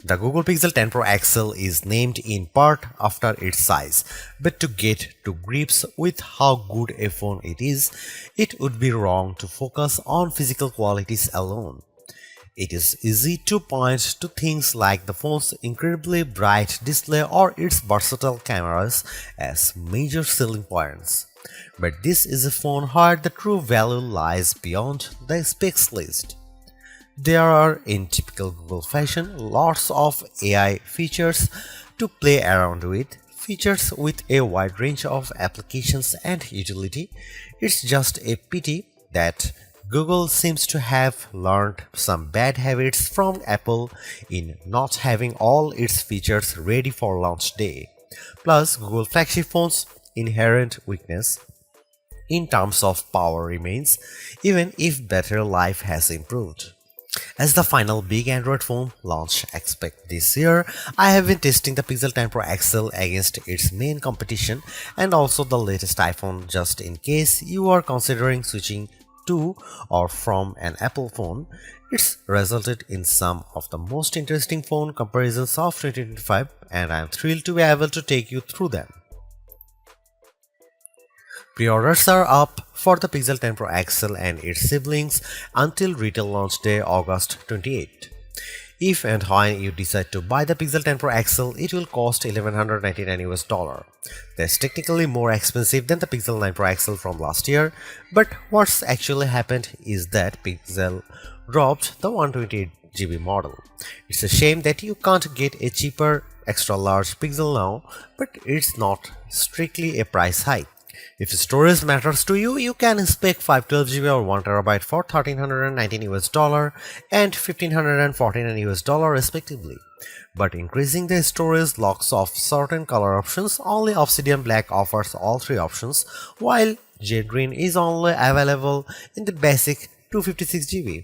The Google Pixel 10 Pro XL is named in part after its size, but to get to grips with how good a phone it is, it would be wrong to focus on physical qualities alone. It is easy to point to things like the phone's incredibly bright display or its versatile cameras as major selling points. But this is a phone where the true value lies beyond the specs list. There are, in typical Google fashion, lots of AI features to play around with, features with a wide range of applications and utility. It's just a pity that Google seems to have learned some bad habits from Apple in not having all its features ready for launch day. Plus, Google flagship phones' inherent weakness in terms of power remains, even if battery life has improved. As the final big Android phone launch expect this year, I have been testing the Pixel 10 Pro XL against its main competition and also the latest iPhone just in case you are considering switching to or from an Apple phone. It's resulted in some of the most interesting phone comparisons of 2025 and I am thrilled to be able to take you through them. Pre-orders are up for the Pixel 10 Pro XL and its siblings until retail launch day August 28. If and when you decide to buy the Pixel 10 Pro XL, it will cost $1,199. That's technically more expensive than the Pixel 9 Pro XL from last year, but what's actually happened is that Pixel dropped the 128GB model. It's a shame that you can't get a cheaper extra large Pixel now, but it's not strictly a price hike. If storage matters to you, you can spec 512GB or 1TB for $1,319 and $1,549 respectively. But increasing the storage locks off certain color options. Only Obsidian Black offers all three options, while Jade Green is only available in the basic 256GB.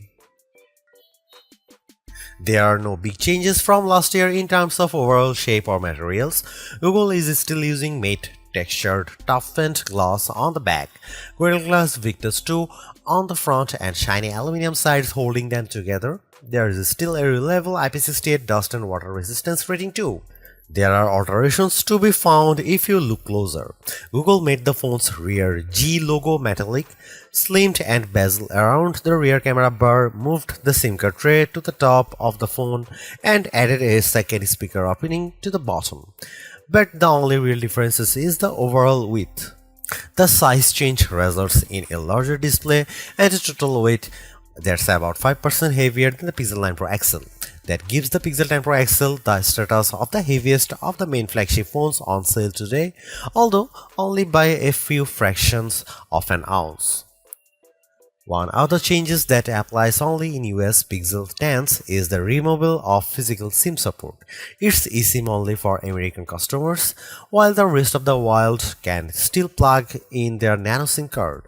There are no big changes from last year in terms of overall shape or materials. Google is still using matte textured toughened glass on the back, Gorilla Glass Victus 2 on the front and shiny aluminum sides holding them together. There is still a reliable IP68 dust and water resistance rating too. There are alterations to be found if you look closer. Google made the phone's rear G logo metallic, slimmed and bezel around the rear camera bar, moved the SIM card tray to the top of the phone and added a second speaker opening to the bottom. But the only real difference is the overall width. The size change results in a larger display and a total weight that's about 5% heavier than the Pixel 9 Pro XL. That gives the Pixel 10 Pro XL the status of the heaviest of the main flagship phones on sale today, although only by a few fractions of an ounce. One other changes that applies only in US Pixel 10s is the removal of physical SIM support. It's eSIM only for American customers, while the rest of the world can still plug in their nano SIM card.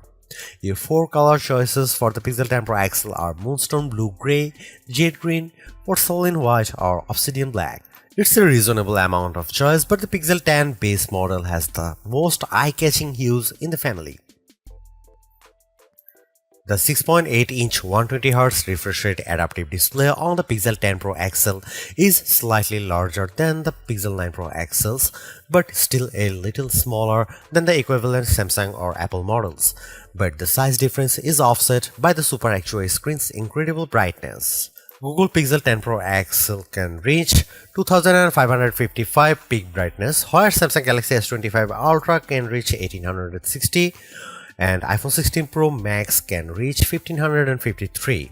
Your four color choices for the Pixel 10 Pro XL are Moonstone Blue Gray, Jade Green, Porcelain White or Obsidian Black. It's a reasonable amount of choice, but the Pixel 10 base model has the most eye-catching hues in the family. The 6.8-inch 120Hz refresh rate adaptive display on the Pixel 10 Pro XL is slightly larger than the Pixel 9 Pro XLs, but still a little smaller than the equivalent Samsung or Apple models. But the size difference is offset by the Super Actua screen's incredible brightness. Google Pixel 10 Pro XL can reach 2555 peak brightness, while Samsung Galaxy S25 Ultra can reach 1860. And iPhone 16 Pro Max can reach 1553.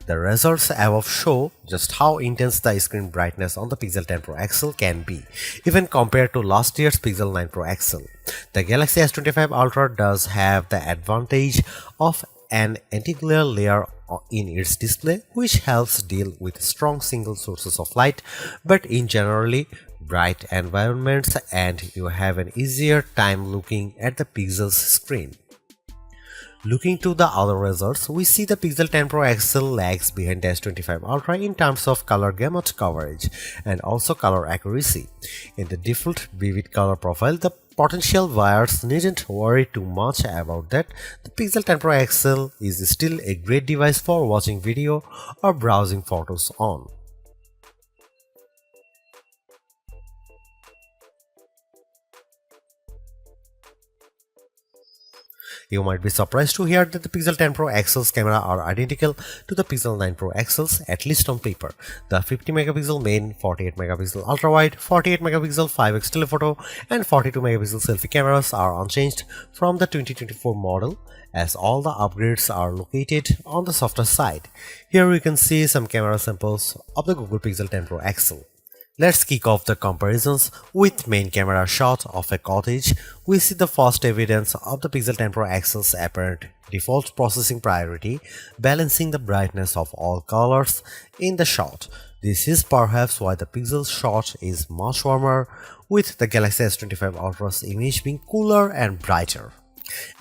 The results above show just how intense the screen brightness on the Pixel 10 Pro XL can be, even compared to last year's Pixel 9 Pro XL. The Galaxy S25 Ultra does have the advantage of an anti-glare layer in its display, which helps deal with strong single sources of light, but in generally bright environments, and you have an easier time looking at the Pixel's screen. Looking to the other results, we see the Pixel 10 Pro XL lags behind the S25 Ultra in terms of color gamut coverage and also color accuracy. In the default vivid color profile, the potential buyers needn't worry too much about that. The Pixel 10 Pro XL is still a great device for watching video or browsing photos on. You might be surprised to hear that the Pixel 10 Pro XL's camera are identical to the Pixel 9 Pro XL's, at least on paper. The 50 megapixel main, 48 megapixel ultra-wide, 48 megapixel 5x telephoto and 42 megapixel selfie cameras are unchanged from the 2024 model, as all the upgrades are located on the softer side. Here we can see some camera samples of the Google Pixel 10 Pro XL. Let's kick off the comparisons with main camera shot of a cottage. We see the first evidence of the Pixel 10 Pro XL's apparent default processing priority, balancing the brightness of all colors in the shot. This is perhaps why the Pixel shot is much warmer, with the Galaxy S25 Ultra's image being cooler and brighter.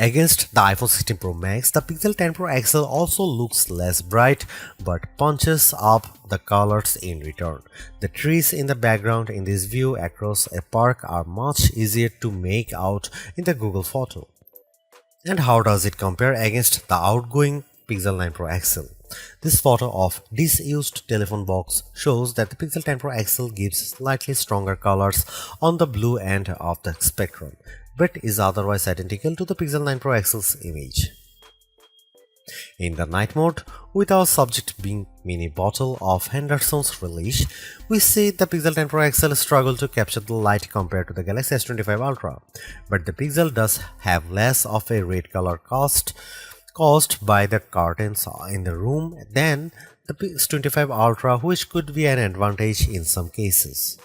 Against the iPhone 16 Pro Max, the Pixel 10 Pro XL also looks less bright but punches up the colors in return. The trees in the background in this view across a park are much easier to make out in the Google photo. And how does it compare against the outgoing Pixel 9 Pro XL? This photo of disused telephone box shows that the Pixel 10 Pro XL gives slightly stronger colors on the blue end of the spectrum, but is otherwise identical to the Pixel 9 Pro XL's image. In the night mode, with our subject being mini bottle of Henderson's relish, we see the Pixel 10 Pro XL struggle to capture the light compared to the Galaxy S25 Ultra, but the Pixel does have less of a red color caused by the curtains in the room than the S25 Ultra, which could be an advantage in some cases.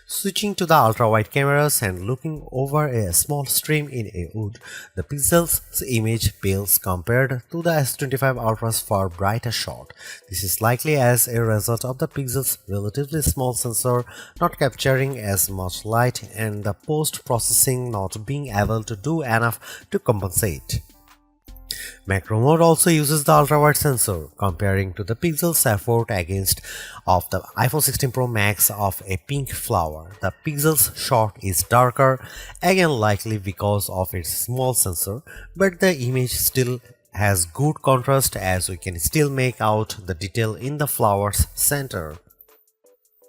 Switching to the ultra-wide cameras and looking over a small stream in a wood, the Pixel's image pales compared to the S25 Ultra's far brighter shot. This is likely as a result of the Pixel's relatively small sensor not capturing as much light and the post-processing not being able to do enough to compensate. Macro mode also uses the ultra-wide sensor, comparing to the Pixel's effort against of the iPhone 16 Pro Max of a pink flower. The Pixel's shot is darker, again likely because of its small sensor, but the image still has good contrast as we can still make out the detail in the flower's center.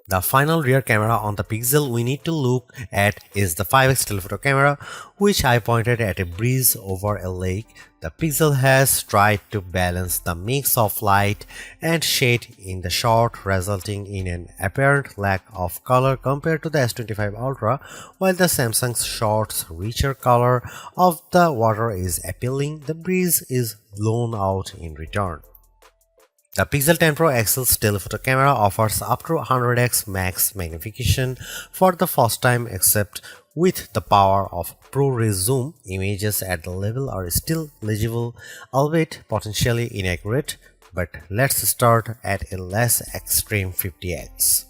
The final rear camera on the Pixel we need to look at is the 5x telephoto camera, which I pointed at a breeze over a lake. The Pixel has tried to balance the mix of light and shade in the shot, resulting in an apparent lack of color compared to the S25 Ultra, while the Samsung's shot's richer color of the water is appealing. The breeze is blown out in return. The Pixel 10 Pro XL's telephoto camera offers up to 100x max magnification for the first time, except with the power of ProRes zoom. Images at the level are still legible, albeit potentially inaccurate, but let's start at a less extreme 50x.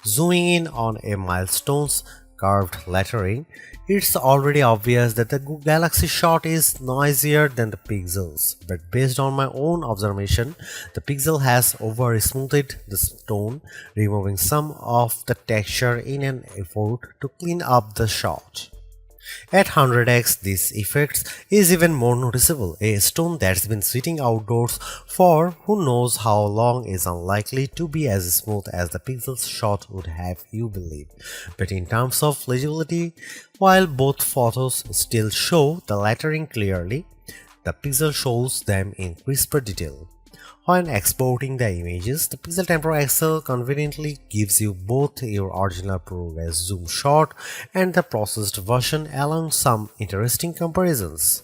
Zooming in on a milestone's curved lettering, it's already obvious that the Galaxy shot is noisier than the Pixel's, but based on my own observation, the Pixel has over-smoothed the stone, removing some of the texture in an effort to clean up the shot. At 100x, this effect is even more noticeable. A stone that's been sitting outdoors for who knows how long is unlikely to be as smooth as the Pixel's shot would have you believe. But in terms of legibility, while both photos still show the lettering clearly, the Pixel shows them in crisper detail. When exporting the images, the Pixel 10 Pro XL conveniently gives you both your original ProRes zoom shot and the processed version, along some interesting comparisons.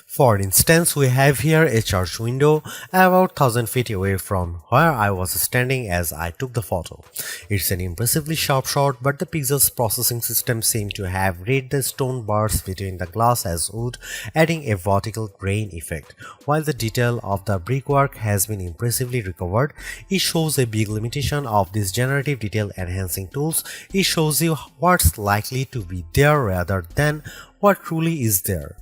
For instance, we have here a church window about 1000 feet away from where I was standing as I took the photo. It's an impressively sharp shot, but the Pixel's processing system seemed to have read the stone bars between the glass as wood, adding a vertical grain effect. While the detail of the brickwork has been impressively recovered, it shows a big limitation of these generative detail enhancing tools. It shows you what's likely to be there rather than what truly is there.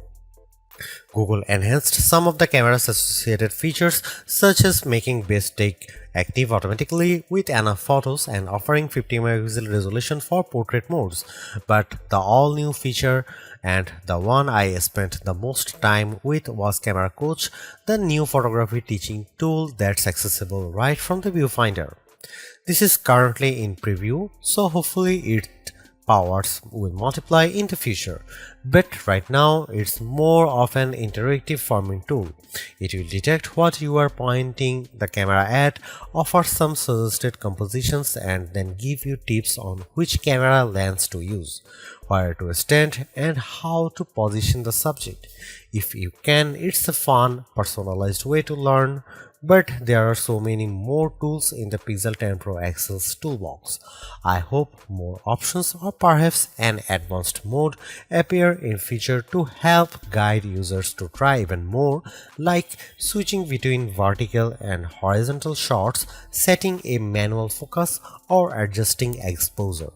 Google enhanced some of the camera's associated features, such as making best take active automatically with enough photos and offering 50 megapixel resolution for portrait modes. But the all-new feature, and the one I spent the most time with, was Camera Coach, the new photography teaching tool that's accessible right from the viewfinder. This is currently in preview, so hopefully it powers will multiply in the future, but right now it's more of an interactive forming tool. It will detect what you are pointing the camera at, offer some suggested compositions, and then give you tips on which camera lens to use, where to stand, and how to position the subject. If you can, it's a fun, personalized way to learn, but there are so many more tools in the Pixel 10 Pro XL's toolbox. I hope more options or perhaps an advanced mode appear in future to help guide users to try even more, like switching between vertical and horizontal shots, setting a manual focus, or adjusting exposure.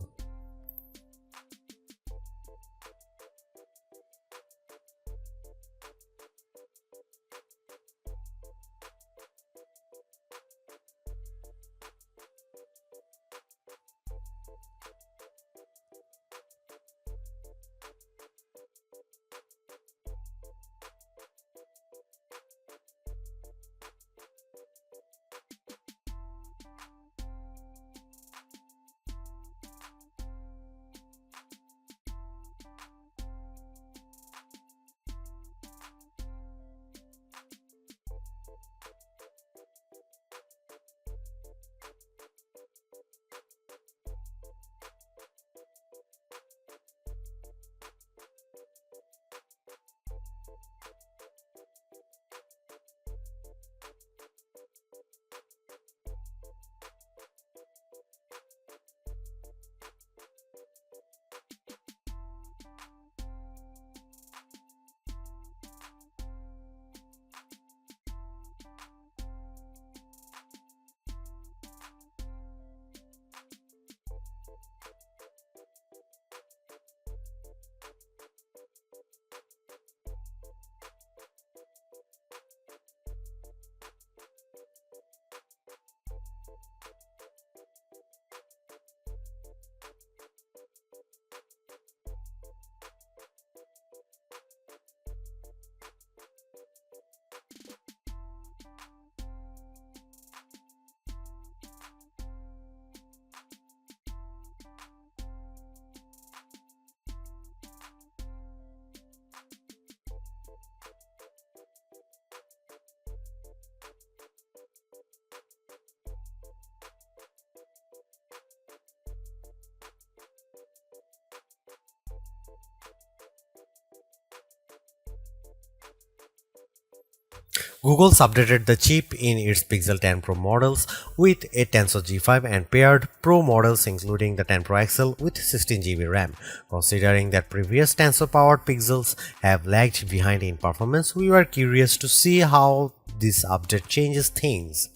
Google's updated the chip in its Pixel 10 Pro models with a Tensor G5 and paired Pro models including the 10 Pro XL with 16GB RAM. Considering that previous Tensor-powered Pixels have lagged behind in performance, we were curious to see how this update changes things.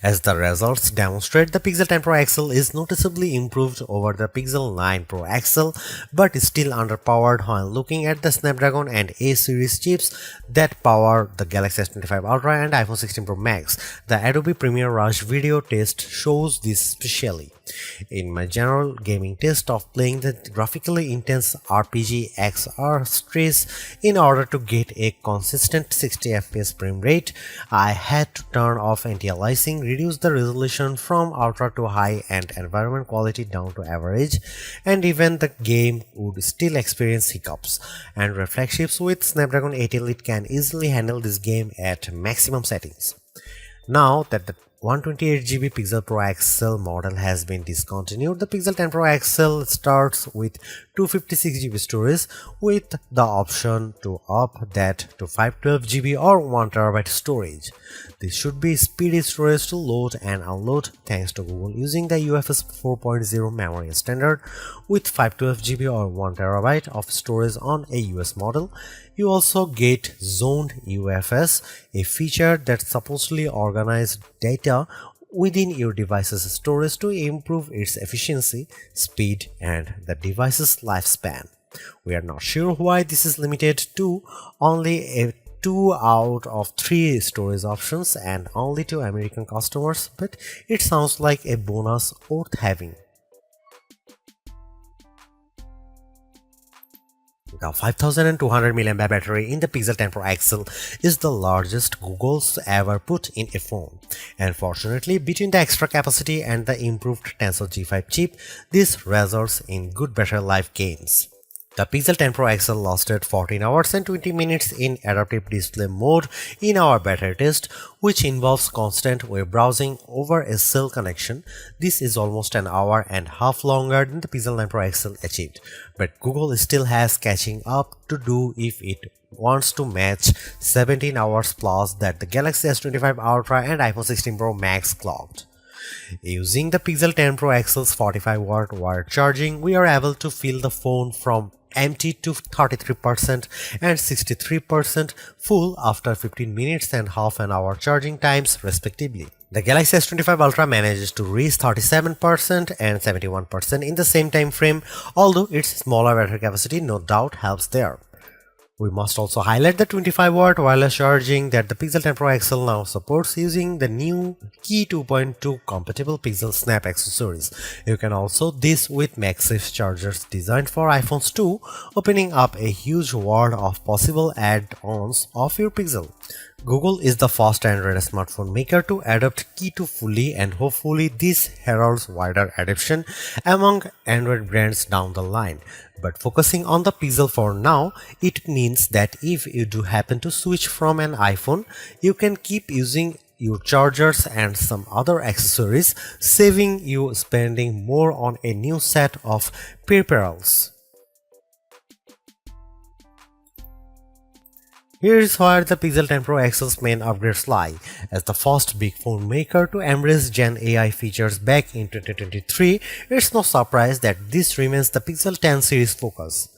As the results demonstrate, the Pixel 10 Pro XL is noticeably improved over the Pixel 9 Pro XL, but is still underpowered when looking at the Snapdragon and A series chips that power the Galaxy S25 Ultra and iPhone 16 Pro Max. The Adobe Premiere Rush video test shows this specially. In my general gaming test of playing the graphically intense RPG XR Stress in order to get a consistent 60 FPS frame rate, I had to turn off anti-aliasing, reduce the resolution from ultra to high and environment quality down to average, and even the game would still experience hiccups. And reflections with Snapdragon 8 Elite can easily handle this game at maximum settings. Now that the 128GB Pixel Pro XL model has been discontinued, the Pixel 10 Pro XL starts with 256GB storage with the option to up that to 512GB or 1TB storage. This should be speedy storage to load and unload thanks to Google using the UFS 4.0 memory standard with 512GB or 1TB of storage on a US model. You also get zoned UFS, a feature that supposedly organizes data within your device's storage to improve its efficiency, speed, and the device's lifespan. We are not sure why this is limited to only a 2 out of 3 storage options and only to American customers, but it sounds like a bonus worth having. The 5200 mAh battery in the Pixel 10 Pro XL is the largest Google's ever put in a phone. And fortunately, between the extra capacity and the improved Tensor G5 chip, this results in good battery life gains. The Pixel 10 Pro XL lasted 14 hours and 20 minutes in adaptive display mode in our beta test, which involves constant web browsing over a cell connection. This is almost an hour and a half longer than the Pixel 9 Pro XL achieved, but Google still has catching up to do if it wants to match 17 hours plus that the Galaxy S25 Ultra and iPhone 16 Pro Max clocked. Using the Pixel 10 Pro XL's 45-watt wired charging, we are able to fill the phone from empty to 33% and 63% full after 15 minutes and half an hour charging times respectively. The Galaxy S25 Ultra manages to reach 37% and 71% in the same time frame, although its smaller battery capacity no doubt helps there. We must also highlight the 25-watt wireless charging that the Pixel 10 Pro XL now supports using the new Key 2.2 compatible Pixel Snap accessories. You can also this with MagSafe chargers designed for iPhones too, opening up a huge world of possible add-ons of your Pixel. Google is the first Android smartphone maker to adopt Key 2 fully, and hopefully this heralds wider adoption among Android brands down the line. But focusing on the Pixel for now, it means that if you do happen to switch from an iPhone, you can keep using your chargers and some other accessories, saving you spending more on a new set of peripherals. Here is where the Pixel 10 Pro XL's main upgrades lie. As the first big phone maker to embrace Gen AI features back in 2023, it's no surprise that this remains the Pixel 10 series focus.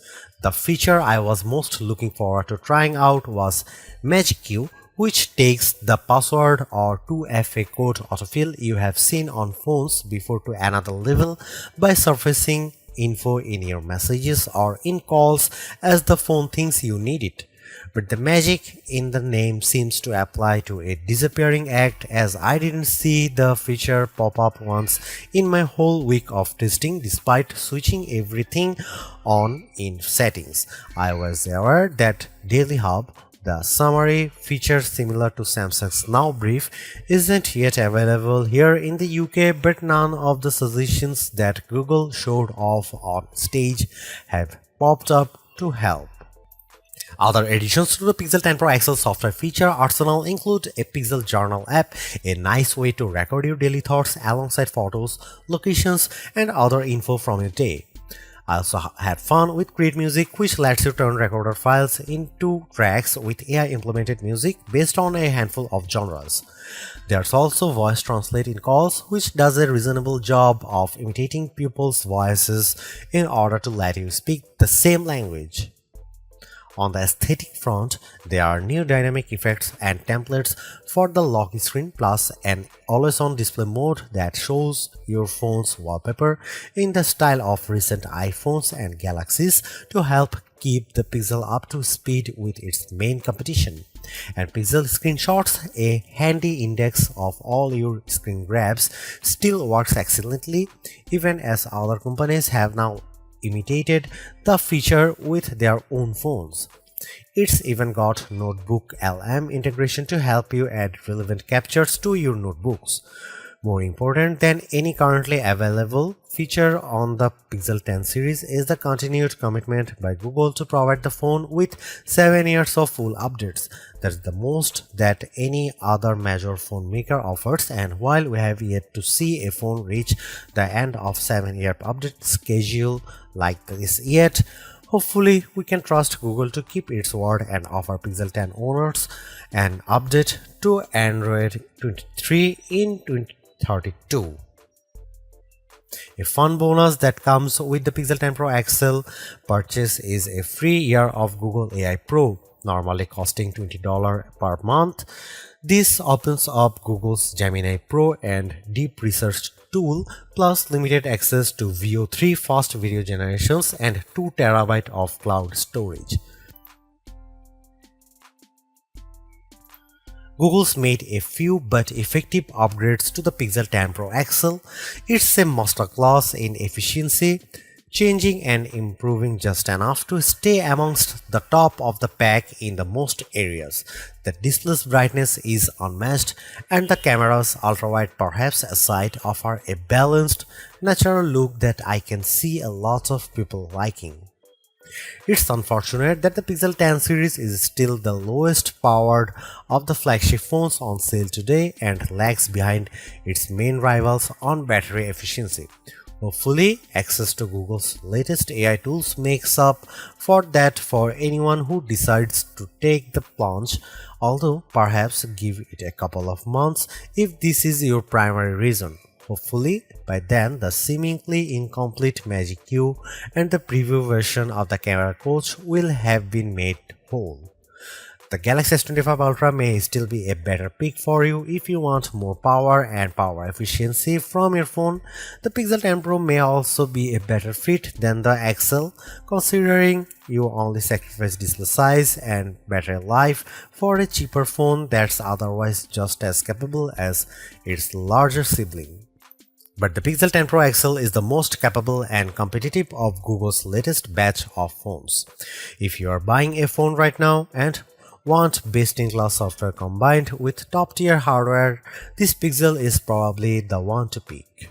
The feature I was most looking forward to trying out was Magic Q, which takes the password or 2FA code autofill you have seen on phones before to another level by surfacing info in your messages or in calls as the phone thinks you need it. But the magic in the name seems to apply to a disappearing act, as I didn't see the feature pop up once in my whole week of testing despite switching everything on in settings. I was aware that Daily Hub, the summary feature similar to Samsung's Now Brief, isn't yet available here in the UK, but none of the suggestions that Google showed off on stage have popped up to help. Other additions to the Pixel 10 Pro XL software feature arsenal include a Pixel Journal app, a nice way to record your daily thoughts alongside photos, locations, and other info from your day. I also had fun with Create Music, which lets you turn recorder files into tracks with AI-implemented music based on a handful of genres. There's also Voice Translate in calls, which does a reasonable job of imitating people's voices in order to let you speak the same language. On the aesthetic front, there are new dynamic effects and templates for the lock screen, plus an always-on display mode that shows your phone's wallpaper in the style of recent iPhones and Galaxies to help keep the Pixel up to speed with its main competition. And Pixel Screenshots, a handy index of all your screen grabs, still works excellently, even as other companies have now imitated the feature with their own phones. It's even got Notebook LM integration to help you add relevant captures to your notebooks. More important than any currently available feature on the Pixel 10 series is the continued commitment by Google to provide the phone with 7 years of full updates. That's the most that any other major phone maker offers, and while we have yet to see a phone reach the end of 7-year update schedule like this yet, hopefully we can trust Google to keep its word and offer Pixel 10 owners an update to Android 23 in 2032. A fun bonus that comes with the Pixel 10 Pro XL purchase is a free year of Google AI Pro, normally costing $20 per month. This opens up Google's Gemini Pro and Deep Research tool, plus limited access to VO3 fast video generations and 2 TB of cloud storage. Google's made a few but effective upgrades to the Pixel 10 Pro XL. It's a masterclass in efficiency. changing and improving just enough to stay amongst the top of the pack in the most areas. The display's brightness is unmatched, and the camera's ultrawide perhaps aside offer a balanced, natural look that I can see a lot of people liking. It's unfortunate that the Pixel 10 series is still the lowest powered of the flagship phones on sale today and lags behind its main rivals on battery efficiency. Hopefully, access to Google's latest AI tools makes up for that for anyone who decides to take the plunge, although perhaps give it a couple of months if this is your primary reason. Hopefully, by then the seemingly incomplete Magic Q and the preview version of the camera coach will have been made whole. The Galaxy S25 Ultra may still be a better pick for you if you want more power and power efficiency from your phone. The Pixel 10 Pro may also be a better fit than the XL, considering you only sacrifice display size and battery life for a cheaper phone that's otherwise just as capable as its larger sibling. But the Pixel 10 Pro XL is the most capable and competitive of Google's latest batch of phones. If you are buying a phone right now and want best-in-class software combined with top-tier hardware, this Pixel is probably the one to pick.